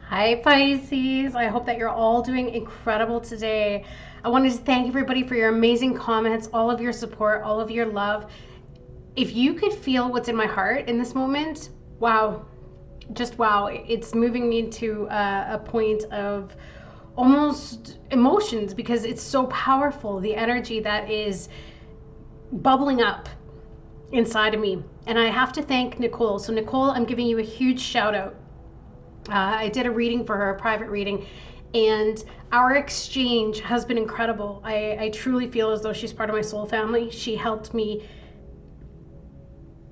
Hi, Pisces. I hope that you're all doing incredible today. I wanted to thank everybody for your amazing comments, all of your support, all of your love. If you could feel what's in my heart in this moment, wow, just wow. It's moving me to a point of almost emotions because it's so powerful, the energy that is bubbling up inside of me. And I have to thank Nicole. So, Nicole, I'm giving you a huge shout out. I did a reading for her, a private reading, and our exchange has been incredible. I truly feel as though she's part of my soul family. She helped me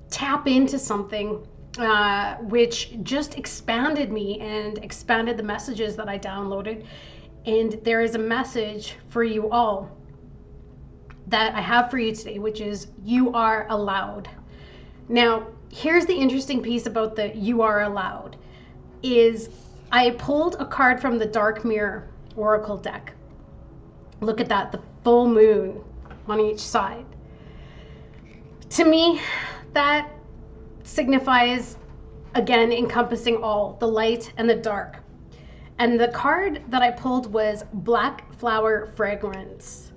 tap into something which just expanded me and expanded the messages that I downloaded. And there is a message for you all that I have for you today, which is you are allowed. Now, here's the interesting piece about the you are allowed is I pulled a card from the Dark Mirror Oracle deck. Look at that, the full moon on each side. To me, that signifies, again, encompassing all, the light and the dark. And the card that I pulled was Black Flower Fragrance.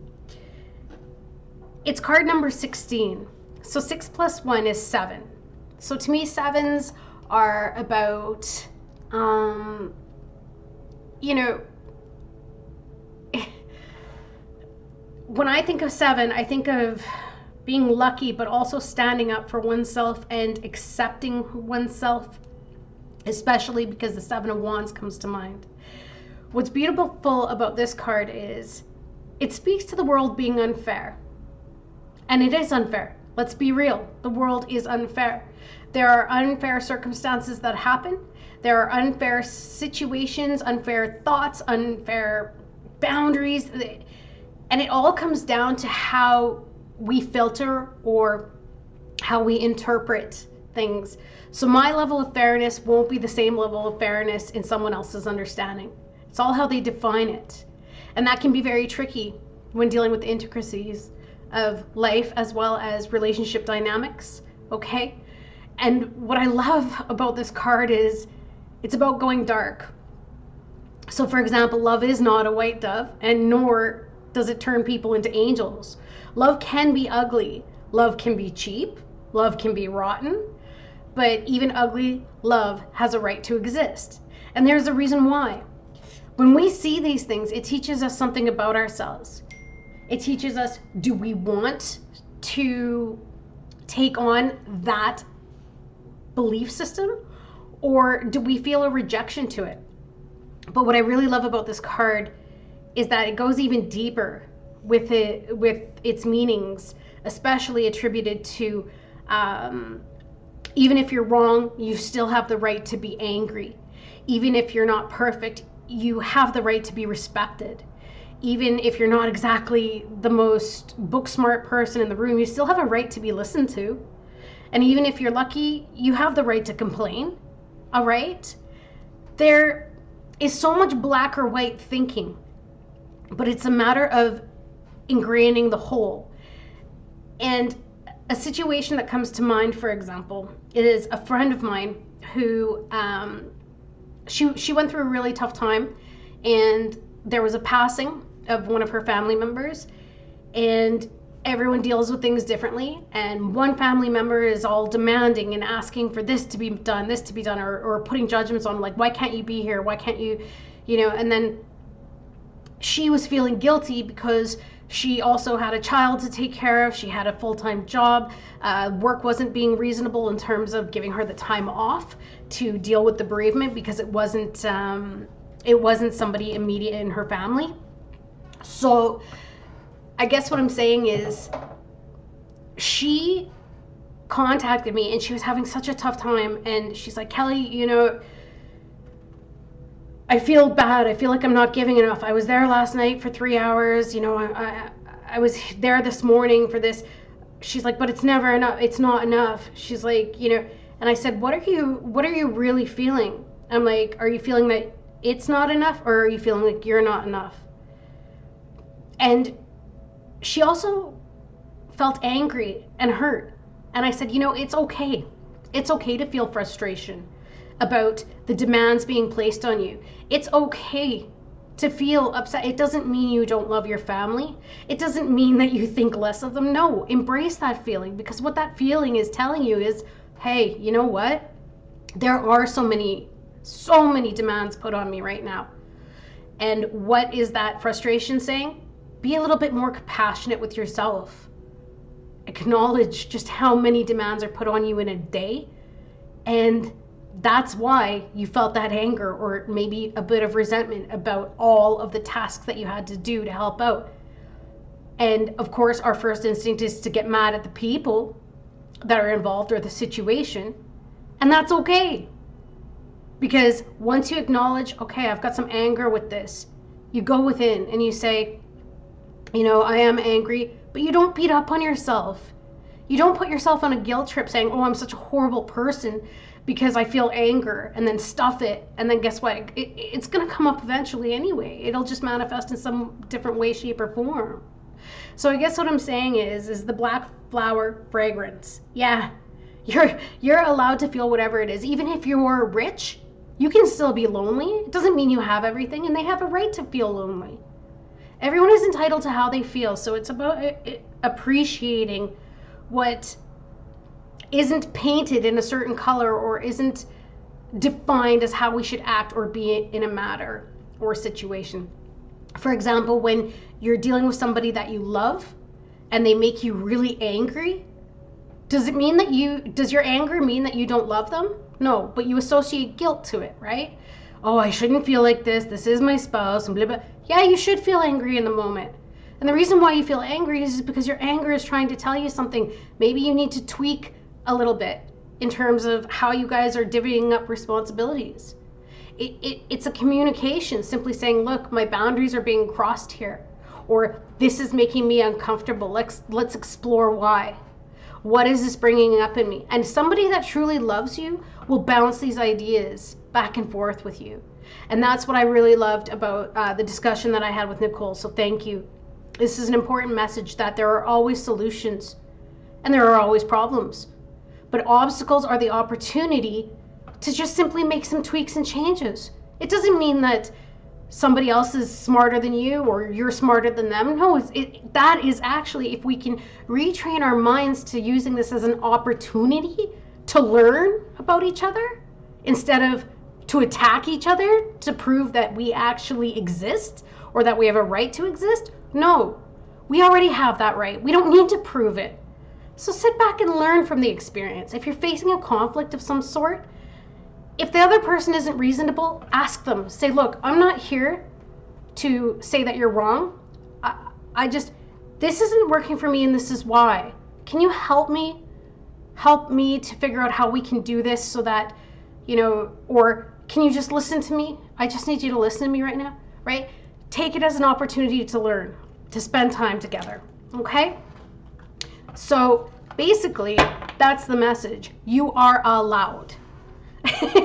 It's card number 16. So 6 plus 1 is 7. So to me, sevens are about, you know, when I think of 7, I think of being lucky, but also standing up for oneself and accepting oneself, especially because the 7 of Wands comes to mind. What's beautiful about this card is it speaks to the world being unfair. And it is unfair. Let's be real. The world is unfair. There are unfair circumstances that happen. There are unfair situations, unfair thoughts, unfair boundaries. And it all comes down to how we filter or how we interpret things. So my level of fairness won't be the same level of fairness in someone else's understanding. It's all how they define it. And that can be very tricky when dealing with the intricacies of life as well as relationship dynamics, okay? And what I love about this card is it's about going dark. So for example, love is not a white dove, and nor does it turn people into angels. Love can be ugly. Love can be cheap. Love can be rotten. But even ugly love has a right to exist. And there's a reason why. When we see these things, it teaches us something about ourselves. It teaches us, do we want to take on that belief system, or do we feel a rejection to it? But what I really love about this card is that it goes even deeper with its meanings, especially attributed to even if you're wrong, you still have the right to be angry. Even if you're not perfect, you have the right to be respected. Even if you're not exactly the most book smart person in the room, you still have a right to be listened to. And even if you're lucky, you have the right to complain. All right? There is so much black or white thinking, but it's a matter of ingraining the whole. And a situation that comes to mind, for example, is a friend of mine who she went through a really tough time, and there was a passing of one of her family members, and everyone deals with things differently, and one family member is all demanding and asking for this to be done, or putting judgments on, like, why can't you be here, why can't you, and then she was feeling guilty because she also had a child to take care of. She had a full-time job. Work wasn't being reasonable in terms of giving her the time off to deal with the bereavement because it wasn't somebody immediate in her family. So I guess what I'm saying is she contacted me and she was having such a tough time, and she's like, Kelly, I feel bad. I feel like I'm not giving enough. I was there last night for 3 hours. I was there this morning for this. She's like, but it's never enough. It's not enough. She's like, and I said, what are you really feeling? I'm like, are you feeling that it's not enough, or are you feeling like you're not enough? And she also felt angry and hurt. And I said, it's okay. It's okay to feel frustration. about the demands being placed on you. It's okay to feel upset. It doesn't mean you don't love your family. It doesn't mean that you think less of them. No, embrace that feeling, because what that feeling is telling you is, hey, you know what? There are so many demands put on me right now. And what is that frustration saying? Be a little bit more compassionate with yourself. Acknowledge just how many demands are put on you in a day. And that's why you felt that anger, or maybe a bit of resentment about all of the tasks that you had to do to help out. And of course, our first instinct is to get mad at the people that are involved or the situation. And that's okay. Because once you acknowledge, okay, I've got some anger with this, you go within and you say, you know, I am angry, but you don't beat up on yourself. You don't put yourself on a guilt trip saying, oh, I'm such a horrible person because I feel anger, and then stuff it. And then guess what? It's going to come up eventually anyway. It'll just manifest in some different way, shape, or form. So I guess what I'm saying is the black flower fragrance. Yeah, you're allowed to feel whatever it is. Even if you're rich, you can still be lonely. It doesn't mean you have everything, and they have a right to feel lonely. Everyone is entitled to how they feel. So it's about appreciating what isn't painted in a certain color or isn't defined as how we should act or be in a matter or situation. For example, when you're dealing with somebody that you love and they make you really angry, does your anger mean that you don't love them? No, but you associate guilt to it, right? Oh, I shouldn't feel like this. This is my spouse and blah, blah. Yeah, you should feel angry in the moment. And the reason why you feel angry is because your anger is trying to tell you something. Maybe you need to tweak a little bit in terms of how you guys are divvying up responsibilities. It's a communication, simply saying, look, my boundaries are being crossed here, or this is making me uncomfortable. Let's explore why. What is this bringing up in me? And somebody that truly loves you will bounce these ideas back and forth with you. And that's what I really loved about the discussion that I had with Nicole. So thank you. This is an important message, that there are always solutions and there are always problems. But obstacles are the opportunity to just simply make some tweaks and changes. It doesn't mean that somebody else is smarter than you or you're smarter than them. No, that is actually, if we can retrain our minds to using this as an opportunity to learn about each other instead of to attack each other to prove that we actually exist or that we have a right to exist. No, we already have that right. We don't need to prove it. So sit back and learn from the experience. If you're facing a conflict of some sort, if the other person isn't reasonable, ask them. Say, look, I'm not here to say that you're wrong. This isn't working for me and this is why. Can you help me? Help me to figure out how we can do this so that, or can you just listen to me? I just need you to listen to me right now, right? Take it as an opportunity to learn, to spend time together, okay? So basically, that's the message. You are allowed.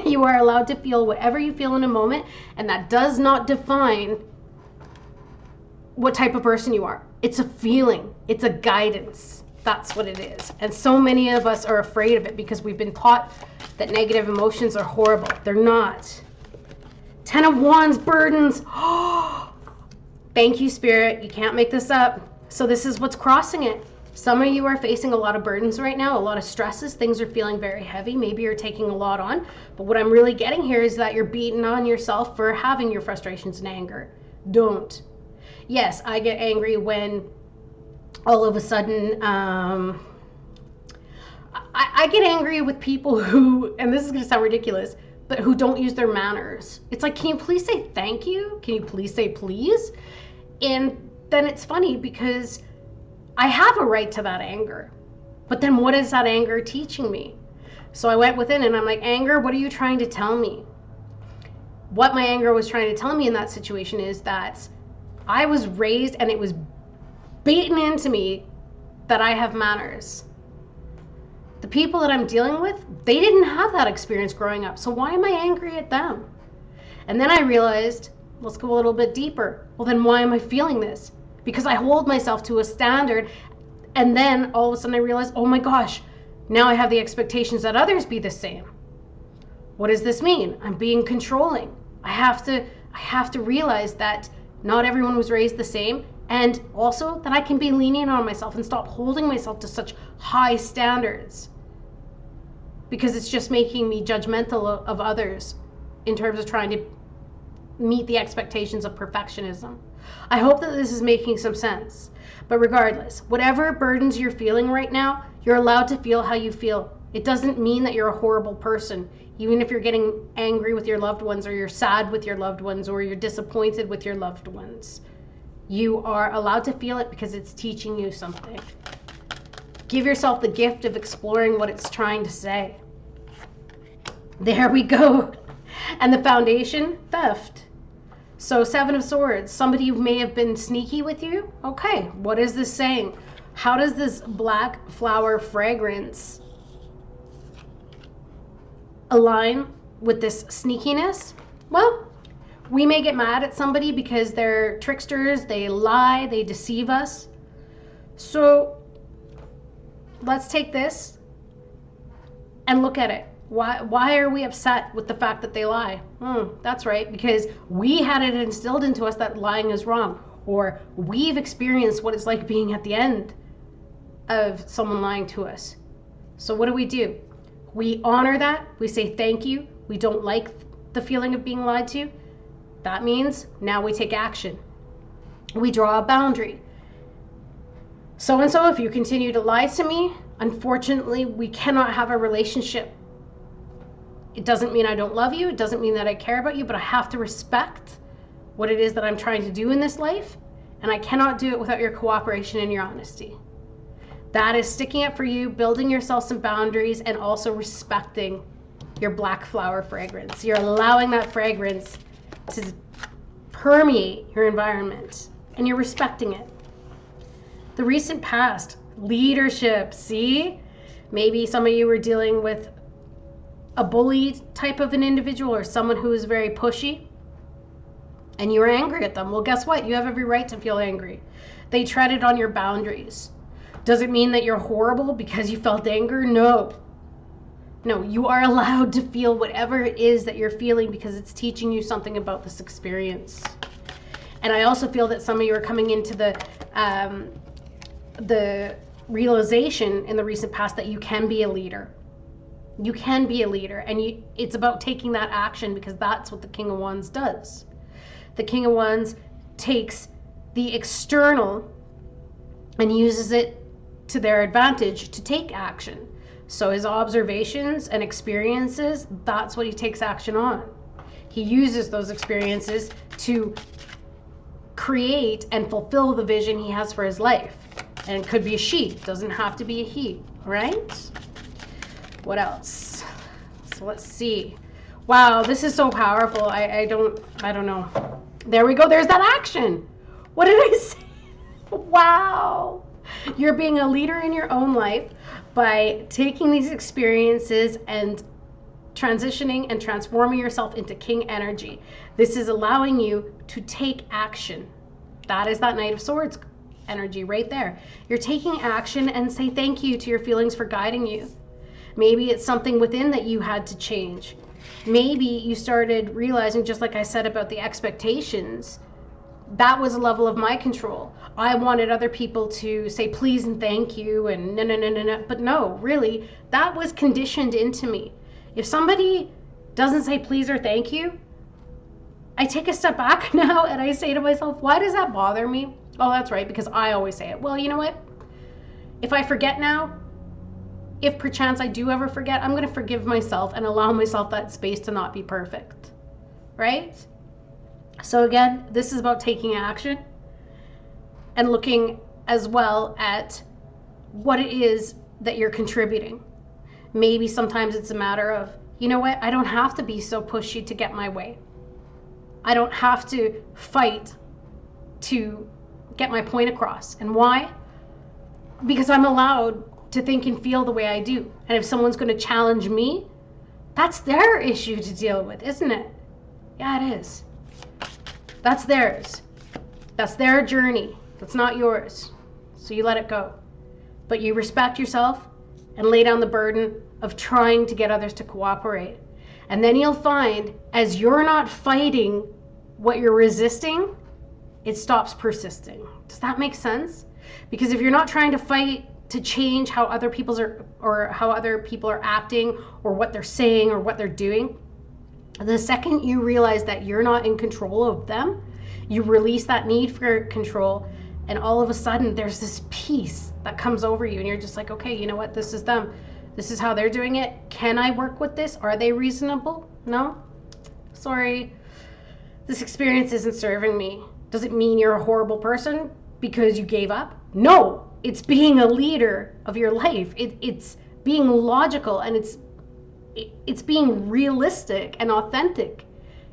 You are allowed to feel whatever you feel in a moment, and that does not define what type of person you are. It's a feeling. It's a guidance. That's what it is. And so many of us are afraid of it because we've been taught that negative emotions are horrible. They're not. 10 of Wands, burdens. Thank you, Spirit. You can't make this up. So this is what's crossing it. Some of you are facing a lot of burdens right now, a lot of stresses. Things are feeling very heavy. Maybe you're taking a lot on. But what I'm really getting here is that you're beating on yourself for having your frustrations and anger. Don't. Yes, I get angry when all of a sudden, I get angry with people who, and this is going to sound ridiculous, but who don't use their manners. It's like, can you please say thank you? Can you please say please? And then it's funny because I have a right to that anger. But then what is that anger teaching me? So I went within and I'm like, anger, what are you trying to tell me? What my anger was trying to tell me in that situation is that I was raised and it was beaten into me that I have manners. The people that I'm dealing with, they didn't have that experience growing up. So why am I angry at them? And then I realized, let's go a little bit deeper. Well, then why am I feeling this? Because I hold myself to a standard, and then all of a sudden I realize, oh my gosh, now I have the expectations that others be the same. What does this mean? I'm being controlling. I have to realize that not everyone was raised the same, and also that I can be lenient on myself and stop holding myself to such high standards, because it's just making me judgmental of others in terms of trying to meet the expectations of perfectionism. I hope that this is making some sense. But regardless, whatever burdens you're feeling right now, you're allowed to feel how you feel. It doesn't mean that you're a horrible person. Even if you're getting angry with your loved ones, or you're sad with your loved ones, or you're disappointed with your loved ones, you are allowed to feel it because it's teaching you something. Give yourself the gift of exploring what it's trying to say. There we go. And the foundation, theft. So 7 of Swords, somebody who may have been sneaky with you. Okay, what is this saying? How does this black flower fragrance align with this sneakiness? Well, we may get mad at somebody because they're tricksters, they lie, they deceive us. So let's take this and look at it. Why are we upset with the fact that they lie? That's right, because we had it instilled into us that lying is wrong, or we've experienced what it's like being at the end of someone lying to us. So what do? We honor that. We say thank you. We don't like the feeling of being lied to. That means now we take action. We draw a boundary. So and so, if you continue to lie to me, unfortunately, we cannot have a relationship. It doesn't mean I don't love you. It doesn't mean that I care about you, but I have to respect what it is that I'm trying to do in this life. And I cannot do it without your cooperation and your honesty. That is sticking up for you, building yourself some boundaries, and also respecting your black flower fragrance. You're allowing that fragrance to permeate your environment, and you're respecting it. The recent past, leadership, see? Maybe some of you were dealing with a bully type of an individual, or someone who is very pushy, and you were angry at them. Well, guess what? You have every right to feel angry. They treaded on your boundaries. Does it mean that you're horrible because you felt anger? No. No, you are allowed to feel whatever it is that you're feeling, because it's teaching you something about this experience. And I also feel that some of you are coming into the realization in the recent past that you can be a leader. You can be a leader, and it's about taking that action, because that's what the King of Wands does. The King of Wands takes the external and uses it to their advantage to take action. So his observations and experiences, that's what he takes action on. He uses those experiences to create and fulfill the vision he has for his life. And it could be a she, it doesn't have to be a he, right? What else? So let's see. Wow, this is so powerful. I don't know. There we go. There's that action. What did I say? Wow. You're being a leader in your own life by taking these experiences and transitioning and transforming yourself into king energy. This is allowing you to take action. That is that Knight of Swords energy right there. You're taking action and say thank you to your feelings for guiding you. Maybe it's something within that you had to change. Maybe you started realizing, just like I said about the expectations, that was a level of my control. I wanted other people to say please and thank you and no. But no, really, that was conditioned into me. If somebody doesn't say please or thank you, I take a step back now and I say to myself, why does that bother me? Oh, that's right, because I always say it. Well, you know what? If I forget now, if perchance I do ever forget, I'm going to forgive myself and allow myself that space to not be perfect, right? So again, this is about taking action and looking as well at what it is that you're contributing. Maybe sometimes it's a matter of, you know what, I don't have to be so pushy to get my way. I don't have to fight to get my point across. And why? Because I'm allowed to think and feel the way I do. And if someone's going to challenge me, that's their issue to deal with, isn't it? Yeah, it is. That's theirs. That's their journey. That's not yours. So you let it go. But you respect yourself and lay down the burden of trying to get others to cooperate. And then you'll find as you're not fighting what you're resisting, it stops persisting. Does that make sense? Because if you're not trying to fight to change how other people are acting or what they're saying or what they're doing, the second you realize that you're not in control of them, you release that need for control, and all of a sudden there's this peace that comes over you, and you're just like, okay, you know what, this is them. This is how they're doing it. Can I work with this? Are they reasonable? No? Sorry. This experience isn't serving me. Does it mean you're a horrible person because you gave up? No. It's being a leader of your life. It's being logical, and it's being realistic and authentic.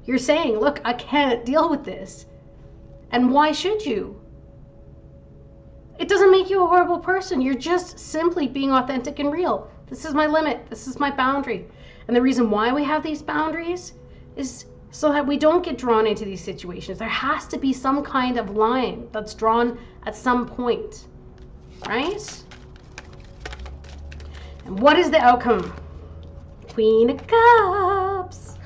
You're saying, look, I can't deal with this. And why should you? It doesn't make you a horrible person. You're just simply being authentic and real. This is my limit. This is my boundary. And the reason why we have these boundaries is so that we don't get drawn into these situations. There has to be some kind of line that's drawn at some point, right? And what is the outcome? Queen of Cups.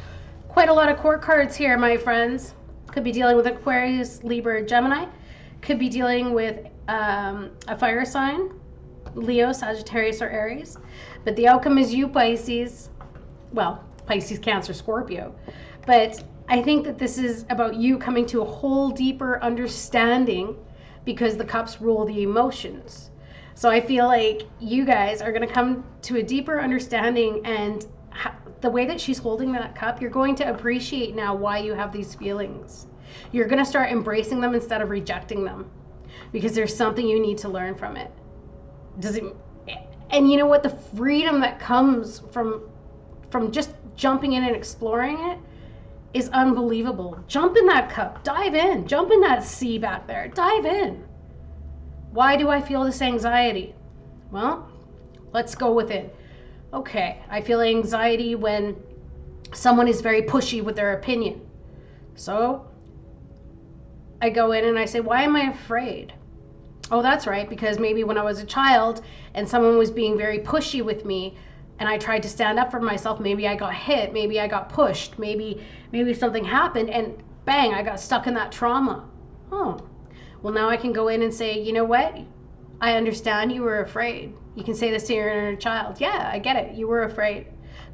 Quite a lot of court cards here, my friends. Could be dealing with Aquarius, Libra, Gemini. Could be dealing with a fire sign, Leo, Sagittarius, or Aries. But the outcome is you, Pisces. Well, Pisces, Cancer, Scorpio. But I think that this is about you coming to a whole deeper understanding, because the cups rule the emotions. So I feel like you guys are going to come to a deeper understanding, and the way that she's holding that cup, you're going to appreciate now why you have these feelings. You're going to start embracing them instead of rejecting them, because there's something you need to learn from it. And you know what? The freedom that comes from just jumping in and exploring it is unbelievable. Jump in that cup. Dive in. Jump in that sea back there. Dive in. Why do I feel this anxiety? Well, let's go with it. Okay, I feel anxiety when someone is very pushy with their opinion. So I go in and I say, why am I afraid? Oh, that's right, because maybe when I was a child and someone was being very pushy with me and I tried to stand up for myself, maybe I got hit, maybe I got pushed, maybe something happened and bang, I got stuck in that trauma. Oh, well, now I can go in and say, you know what? I understand you were afraid. You can say this to your inner child. Yeah, I get it. You were afraid.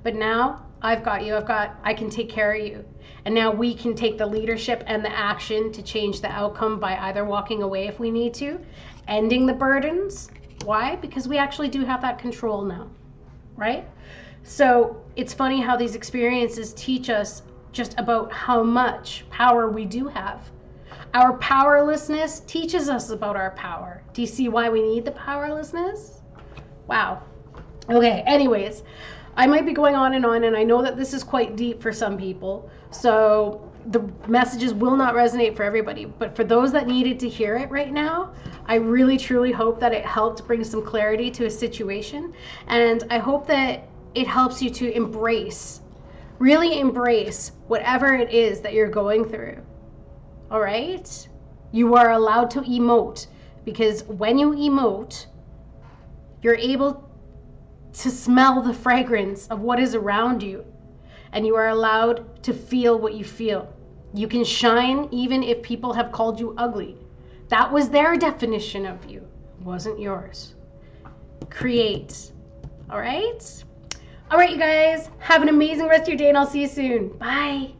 But now I've got you. I can take care of you. And now we can take the leadership and the action to change the outcome by either walking away if we need to, ending the burdens. Why? Because we actually do have that control now, right? So it's funny how these experiences teach us just about how much power we do have. Our powerlessness teaches us about our power. Do you see why we need the powerlessness? Wow. Okay, anyways, I might be going on, and I know that this is quite deep for some people, so the messages will not resonate for everybody, but for those that needed to hear it right now, I really truly hope that it helped bring some clarity to a situation, and I hope that it helps you to really embrace whatever it is that you're going through. All right? You are allowed to emote, because when you emote, you're able to smell the fragrance of what is around you, and you are allowed to feel what you feel. You can shine even if people have called you ugly. That was their definition of you, it wasn't yours. Create. All right? All right, you guys, have an amazing rest of your day, and I'll see you soon. Bye.